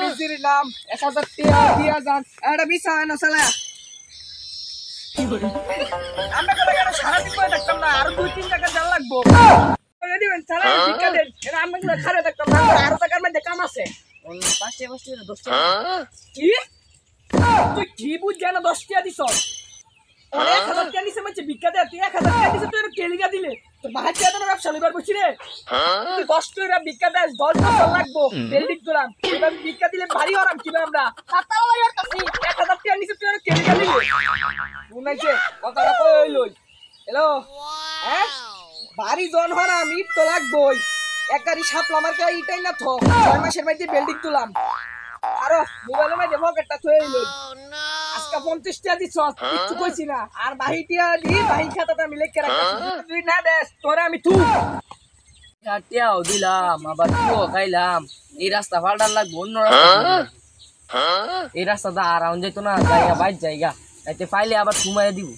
বিজির নাম 1000 টাকা দিয়া যান এটা বিছা না সালা আমরা তো কেন সারা দিন বসে থাকতাম না আর 2-3 টাকা জাল লাগবো রেডি হন সালা ভিক্ষা দেন এরা আমরা গুলো খারে থাকতাম না আর টাকার মধ্যে কাম আছে 5 টাকা 10 টাকা কি তুই কি বুঝ জানা 10 টাকা দিছ অনেক 1000 টাকা নিছে মানে ভিক্ষা দে তুই 1000 টাকা দিছ তুই কেলিগা দিলে তোর বাহার টাকা তো ব্যবসা লিবার বসি রে তুই 10 টাকা ভিক্ষা দেস 10 বছর লাগবো বিল্ডিং তোলাম এবার ভিক্ষা দিলে ভারী হরাম কিবা আমরা সাতালা লাগার কাছে 1000 টাকা নিছে তুই কেলিগা দিলে শুনাইছে কথাটা কই হইলো হ্যালো হ্যাঁ ভারী জন হরাম ইট তো লাগবই একারি সাপলা মার্কা ইটাই না থ 6 মাসের মধ্যে বিল্ডিং তুলাম আরো মোবাইলের মধ্যে পকেটটা থই হইলো আজকে 50 টাকা দিছ কিছু কইছি না আর বাহিটিয়া দি বাহি খাতাটা মিলে কে রাখছিস তুই না দেস তোরে আমি তু টাটিয়াও দিলাম আবার তুও খাইলাম এই রাস্তা ফাল্টার লাগবে অন্য রাস্তা এই রাস্তাটা আর আউন যেত না জায়গা বাইর জায়গা এতে ফাইলে আবার ঘুমাইয়া দিব